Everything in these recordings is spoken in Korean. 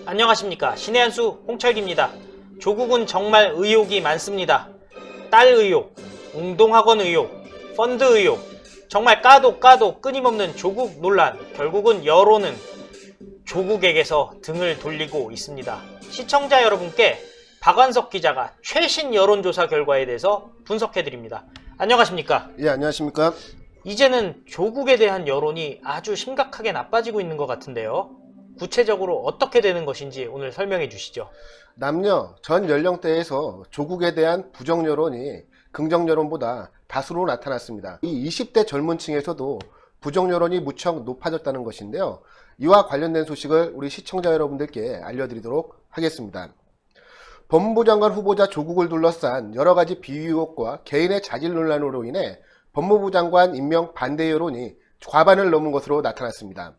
안녕하십니까, 신의 한수 홍철기입니다. 조국은 정말 의혹이 많습니다. 딸 의혹, 웅동학원 의혹, 펀드 의혹, 정말 까도 끊임없는 조국 논란. 결국은 여론은 조국에게서 등을 돌리고 있습니다. 시청자 여러분께 박완석 기자가 최신 여론조사 결과에 대해서 분석해드립니다. 안녕하십니까? 예, 안녕하십니까? 이제는 조국에 대한 여론이 아주 심각하게 나빠지고 있는 것 같은데요. 구체적으로 어떻게 되는 것인지 오늘 설명해 주시죠. 남녀 전 연령대에서 조국에 대한 부정 여론이 긍정 여론보다 다수로 나타났습니다. 이 20대 젊은 층에서도 부정 여론이 무척 높아졌다는 것인데요. 이와 관련된 소식을 우리 시청자 여러분들께 알려드리도록 하겠습니다. 법무부 장관 후보자 조국을 둘러싼 여러 가지 비위 의혹과 개인의 자질 논란으로 인해 법무부 장관 임명 반대 여론이 과반을 넘은 것으로 나타났습니다.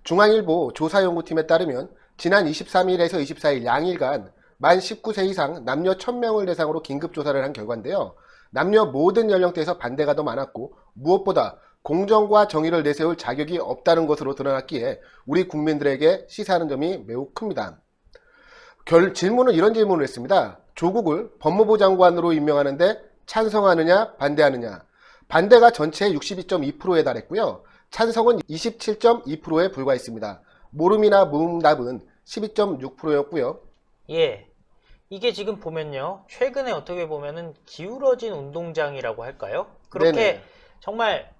중앙일보 조사연구팀에 따르면 지난 23일에서 24일 양일간 만 19세 이상 남녀 1000명을 대상으로 긴급조사를 한 결과인데요. 남녀 모든 연령대에서 반대가 더 많았고 무엇보다 공정과 정의를 내세울 자격이 없다는 것으로 드러났기에 우리 국민들에게 시사하는 점이 매우 큽니다. 질문은 이런 질문을 했습니다. 조국을 법무부 장관으로 임명하는데 찬성하느냐 반대하느냐. 반대가 전체의 62.2%에 달했고요. 찬성은 27.2%에 불과했습니다. 모름이나 무응답은 12.6%였고요. 예, 이게 지금 보면요, 최근에 어떻게 보면은 기울어진 운동장이라고 할까요? 그렇게 네네. 정말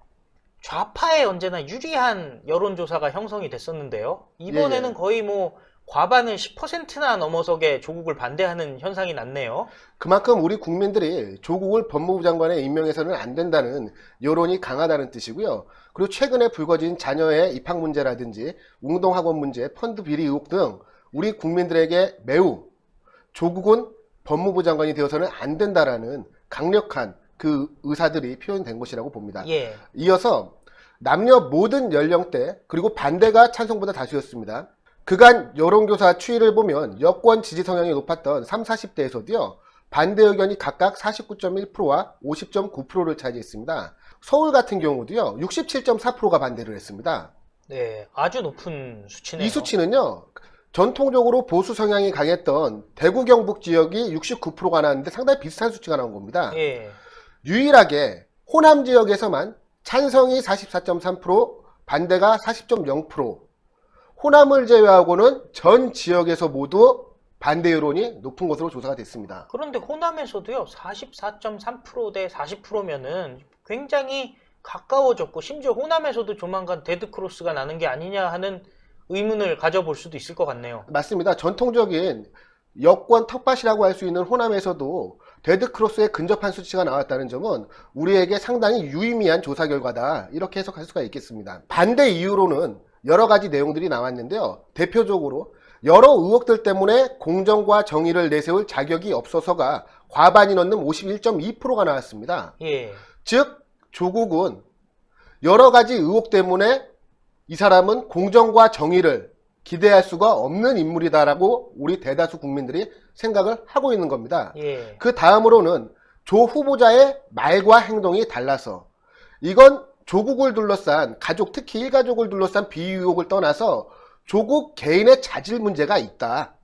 좌파에 언제나 유리한 여론조사가 형성이 됐었는데요. 이번에는 예. 거의 뭐 과반을 10%나 넘어서게 조국을 반대하는 현상이 났네요. 그만큼 우리 국민들이 조국을 법무부 장관에 임명해서는 안 된다는 여론이 강하다는 뜻이고요. 그리고 최근에 불거진 자녀의 입학 문제라든지 웅동학원 문제, 펀드 비리 의혹 등 우리 국민들에게 매우 조국은 법무부 장관이 되어서는 안 된다라는 강력한 그 의사들이 표현된 것이라고 봅니다. 예. 이어서 남녀 모든 연령대 그리고 반대가 찬성보다 다수였습니다. 그간 여론조사 추이를 보면 여권 지지 성향이 높았던 30, 40대에서도요. 반대 의견이 각각 49.1%와 50.9%를 차지했습니다. 서울 같은 경우도요. 67.4%가 반대를 했습니다. 네, 아주 높은 수치네요. 이 수치는요. 전통적으로 보수 성향이 강했던 대구 경북 지역이 69%가 나왔는데 상당히 비슷한 수치가 나온 겁니다. 예. 유일하게 호남 지역에서만 찬성이 44.3%, 반대가 40.0%, 호남을 제외하고는 전 지역에서 모두 반대 여론이 높은 것으로 조사가 됐습니다. 그런데 호남에서도요, 44.3% 대 40%면은 굉장히 가까워졌고, 심지어 호남에서도 조만간 데드크로스가 나는 게 아니냐 하는 의문을 가져볼 수도 있을 것 같네요. 맞습니다. 전통적인 여권 텃밭이라고 할 수 있는 호남에서도 데드크로스에 근접한 수치가 나왔다는 점은 우리에게 상당히 유의미한 조사 결과다, 이렇게 해석할 수가 있겠습니다. 반대 이유로는 여러 가지 내용들이 나왔는데요. 대표적으로 여러 의혹들 때문에 공정과 정의를 내세울 자격이 없어서가 과반이 넘는 51.2%가 나왔습니다. 예. 즉 조국은 여러 가지 의혹 때문에 이 사람은 공정과 정의를 기대할 수가 없는 인물이다라고 우리 대다수 국민들이 생각을 하고 있는 겁니다. 예. 그 다음으로는 조 후보자의 말과 행동이 달라서, 이건 조국을 둘러싼 가족, 특히 일가족을 둘러싼 비위 의혹을 떠나서 조국 개인의 자질 문제가 있다.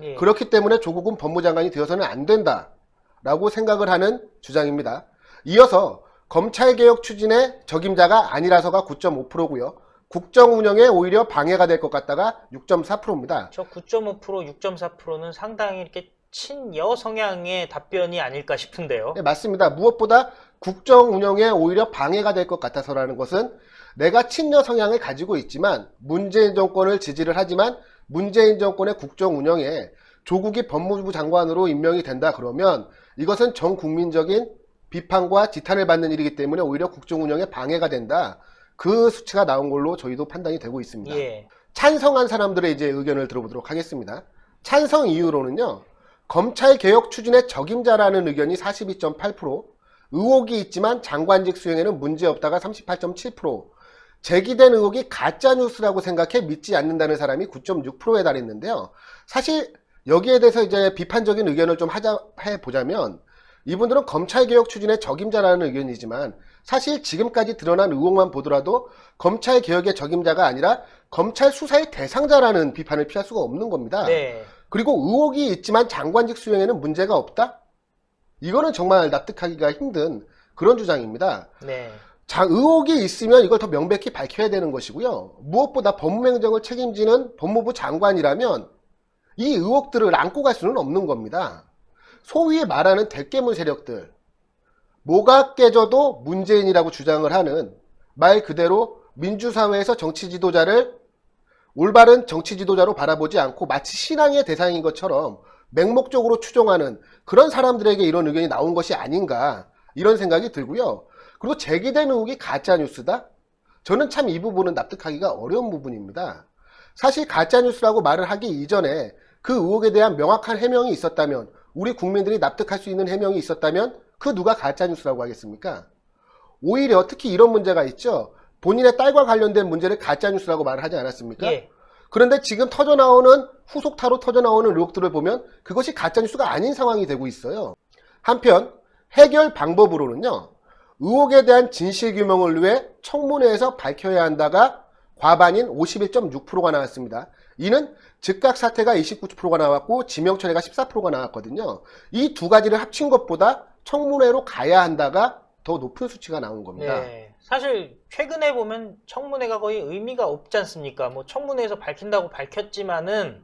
예. 그렇기 때문에 조국은 법무장관이 되어서는 안 된다라고 생각을 하는 주장입니다. 이어서 검찰개혁 추진의 적임자가 아니라서가 9.5%고요. 국정 운영에 오히려 방해가 될 것 같다가 6.4%입니다. 저 9.5%, 6.4%는 상당히 이렇게 친여 성향의 답변이 아닐까 싶은데요. 네, 맞습니다. 무엇보다 국정 운영에 오히려 방해가 될 것 같아서라는 것은, 내가 친여 성향을 가지고 있지만 문재인 정권을 지지를 하지만 문재인 정권의 국정 운영에 조국이 법무부 장관으로 임명이 된다 그러면 이것은 전 국민적인 비판과 지탄을 받는 일이기 때문에 오히려 국정 운영에 방해가 된다. 그 수치가 나온 걸로 저희도 판단이 되고 있습니다. 예. 찬성한 사람들의 이제 의견을 들어보도록 하겠습니다. 찬성 이유로는요. 검찰 개혁 추진의 적임자라는 의견이 42.8%, 의혹이 있지만 장관직 수행에는 문제없다가 38.7%, 제기된 의혹이 가짜뉴스라고 생각해 믿지 않는다는 사람이 9.6%에 달했는데요. 사실 여기에 대해서 이제 비판적인 의견을 좀 해보자면, 이분들은 검찰개혁 추진의 적임자라는 의견이지만 사실 지금까지 드러난 의혹만 보더라도 검찰개혁의 적임자가 아니라 검찰 수사의 대상자라는 비판을 피할 수가 없는 겁니다. 네. 그리고 의혹이 있지만 장관직 수행에는 문제가 없다? 이거는 정말 납득하기가 힘든 그런 주장입니다. 네. 의혹이 있으면 이걸 더 명백히 밝혀야 되는 것이고요. 무엇보다 법무행정을 책임지는 법무부 장관이라면 이 의혹들을 안고 갈 수는 없는 겁니다. 소위 말하는 대깨문 세력들, 뭐가 깨져도 문재인이라고 주장을 하는 말 그대로 민주사회에서 정치 지도자를 올바른 정치 지도자로 바라보지 않고 마치 신앙의 대상인 것처럼 맹목적으로 추종하는 그런 사람들에게 이런 의견이 나온 것이 아닌가 이런 생각이 들고요. 그리고 제기된 의혹이 가짜뉴스다? 저는 참 이 부분은 납득하기가 어려운 부분입니다. 사실 가짜뉴스라고 말을 하기 이전에 그 의혹에 대한 명확한 해명이 있었다면, 우리 국민들이 납득할 수 있는 해명이 있었다면 그 누가 가짜뉴스라고 하겠습니까? 오히려 특히 이런 문제가 있죠. 본인의 딸과 관련된 문제를 가짜뉴스라고 말을 하지 않았습니까? 예. 그런데 지금 후속타로 터져나오는 의혹들을 보면 그것이 가짜뉴스가 아닌 상황이 되고 있어요. 한편 해결 방법으로는요, 의혹에 대한 진실규명을 위해 청문회에서 밝혀야 한다가 과반인 51.6%가 나왔습니다. 이는 즉각 사퇴가 29%가 나왔고 지명철회가 14%가 나왔거든요. 이 두 가지를 합친 것보다 청문회로 가야 한다가 더 높은 수치가 나온 겁니다. 네. 사실 최근에 보면 청문회가 거의 의미가 없지 않습니까? 뭐 청문회에서 밝힌다고 밝혔지만은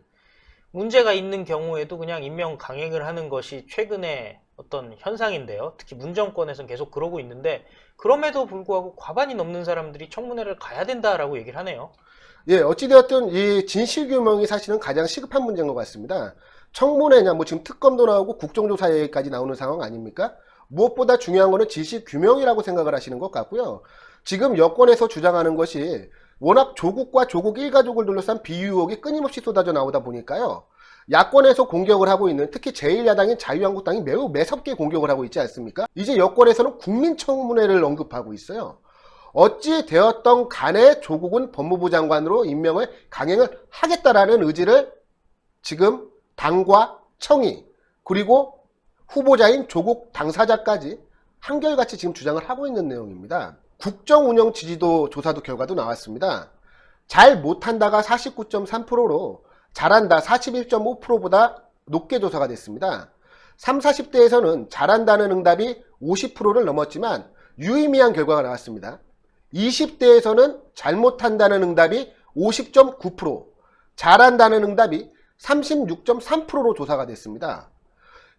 문제가 있는 경우에도 그냥 임명 강행을 하는 것이 최근에 어떤 현상인데요. 특히 문정권에서는 계속 그러고 있는데, 그럼에도 불구하고 과반이 넘는 사람들이 청문회를 가야 된다라고 얘기를 하네요. 예, 어찌되었든 이 진실규명이 사실은 가장 시급한 문제인 것 같습니다. 청문회냐, 뭐 지금 특검도 나오고 국정조사에까지 나오는 상황 아닙니까? 무엇보다 중요한 거는 진실규명이라고 생각을 하시는 것 같고요. 지금 여권에서 주장하는 것이 워낙 조국과 조국 일가족을 둘러싼 비위 의혹이 끊임없이 쏟아져 나오다 보니까요. 야권에서 공격을 하고 있는, 특히 제1야당인 자유한국당이 매우 매섭게 공격을 하고 있지 않습니까? 이제 여권에서는 국민청문회를 언급하고 있어요. 어찌 되었던 간에 조국은 법무부 장관으로 임명을 강행을 하겠다라는 의지를 지금 당과 청이, 그리고 후보자인 조국 당사자까지 한결같이 지금 주장을 하고 있는 내용입니다. 국정운영 지지도 조사도 결과도 나왔습니다. 잘 못한다가 49.3%로 잘한다 41.5%보다 높게 조사가 됐습니다. 30, 40대에서는 잘한다는 응답이 50%를 넘었지만 유의미한 결과가 나왔습니다. 20대에서는 잘못한다는 응답이 50.9%, 잘한다는 응답이 36.3%로 조사가 됐습니다.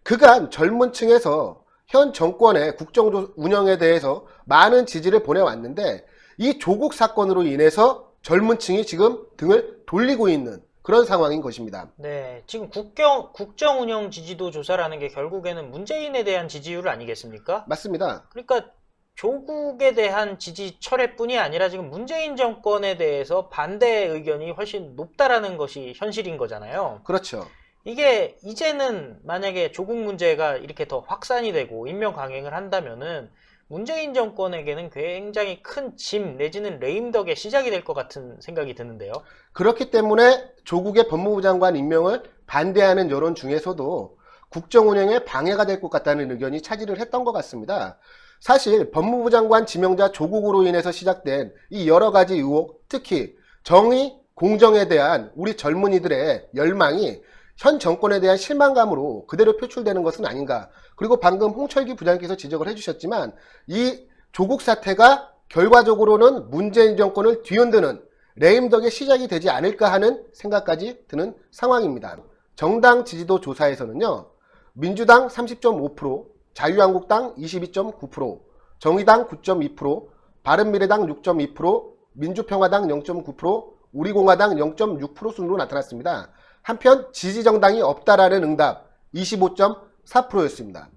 그간 젊은 층에서 현 정권의 국정 운영에 대해서 많은 지지를 보내왔는데, 이 조국 사건으로 인해서 젊은 층이 지금 등을 돌리고 있는 그런 상황인 것입니다. 네, 지금 국정 운영 지지도 조사라는 게 결국에는 문재인에 대한 지지율 아니겠습니까? 맞습니다. 그러니까 조국에 대한 지지철회뿐이 아니라 지금 문재인 정권에 대해서 반대 의견이 훨씬 높다라는 것이 현실인 거잖아요. 그렇죠. 이게 이제는 만약에 조국 문제가 이렇게 더 확산이 되고 임명 강행을 한다면은 문재인 정권에게는 굉장히 큰 짐 내지는 레임덕의 시작이 될 것 같은 생각이 드는데요. 그렇기 때문에 조국의 법무부 장관 임명을 반대하는 여론 중에서도 국정 운영에 방해가 될 것 같다는 의견이 차지를 했던 것 같습니다. 사실 법무부 장관 지명자 조국으로 인해서 시작된 이 여러 가지 의혹, 특히 정의, 공정에 대한 우리 젊은이들의 열망이 현 정권에 대한 실망감으로 그대로 표출되는 것은 아닌가. 그리고 방금 홍철기 부장님께서 지적을 해주셨지만 이 조국 사태가 결과적으로는 문재인 정권을 뒤흔드는 레임덕의 시작이 되지 않을까 하는 생각까지 드는 상황입니다. 정당 지지도 조사에서는요, 민주당 30.5%, 자유한국당 22.9%, 정의당 9.2%, 바른미래당 6.2%, 민주평화당 0.9%, 우리공화당 0.6% 순으로 나타났습니다. 한편 지지정당이 없다라는 응답 25.4%였습니다.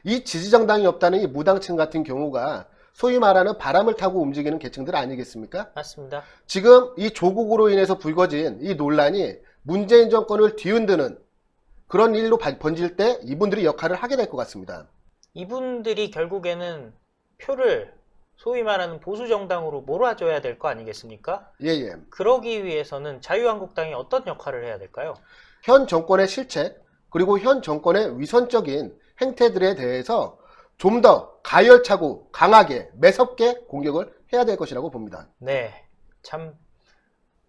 이 지지정당이 없다는 이 무당층 같은 경우가 소위 말하는 바람을 타고 움직이는 계층들 아니겠습니까? 맞습니다. 지금 이 조국으로 인해서 불거진 이 논란이 문재인 정권을 뒤흔드는 그런 일로 번질 때 이분들이 역할을 하게 될 것 같습니다. 이분들이 결국에는 표를 소위 말하는 보수정당으로 몰아줘야 될 거 아니겠습니까? 예예. 그러기 위해서는 자유한국당이 어떤 역할을 해야 될까요? 현 정권의 실책, 그리고 현 정권의 위선적인 행태들에 대해서 좀 더 가열차고 강하게 매섭게 공격을 해야 될 것이라고 봅니다. 네, 참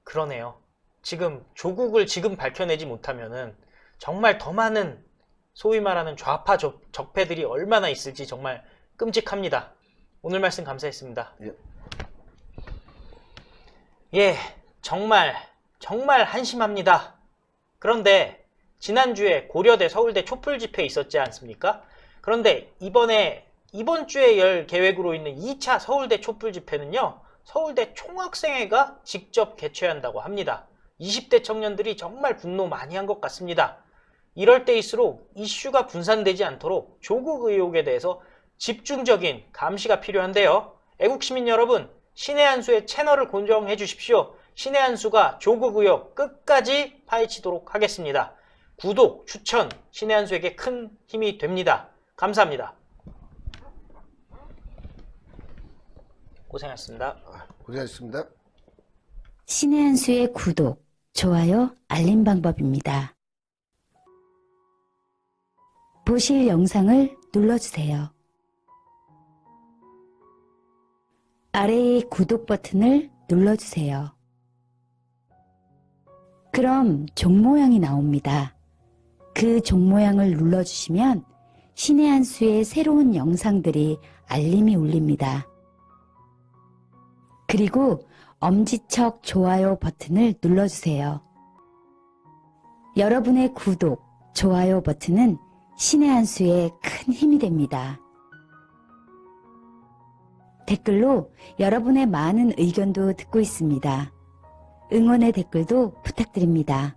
그러네요. 지금 조국을 지금 밝혀내지 못하면은 정말 더 많은 소위 말하는 좌파 적폐들이 얼마나 있을지 정말 끔찍합니다. 오늘 말씀 감사했습니다. 예. 예, 정말 한심합니다. 그런데 지난주에 고려대 서울대 촛불 집회 있었지 않습니까? 그런데 이번 주에 열 계획으로 있는 2차 서울대 촛불 집회는요, 서울대 총학생회가 직접 개최한다고 합니다. 20대 청년들이 정말 분노 많이 한 것 같습니다. 이럴 때일수록 이슈가 분산되지 않도록 조국 의혹에 대해서 집중적인 감시가 필요한데요. 애국시민 여러분, 신의 한수의 채널을 고정해 주십시오. 신의 한수가 조국 의혹 끝까지 파헤치도록 하겠습니다. 구독, 추천, 신의 한수에게 큰 힘이 됩니다. 감사합니다. 고생하셨습니다. 고생하셨습니다. 신의 한수의 구독, 좋아요, 알림 방법입니다. 보실 영상을 눌러주세요. 아래의 구독 버튼을 눌러주세요. 그럼 종 모양이 나옵니다. 그 종 모양을 눌러주시면 신의 한수의 새로운 영상들이 알림이 울립니다. 그리고 엄지척 좋아요 버튼을 눌러주세요. 여러분의 구독, 좋아요 버튼은 신의 한수에 큰 힘이 됩니다. 댓글로 여러분의 많은 의견도 듣고 있습니다. 응원의 댓글도 부탁드립니다.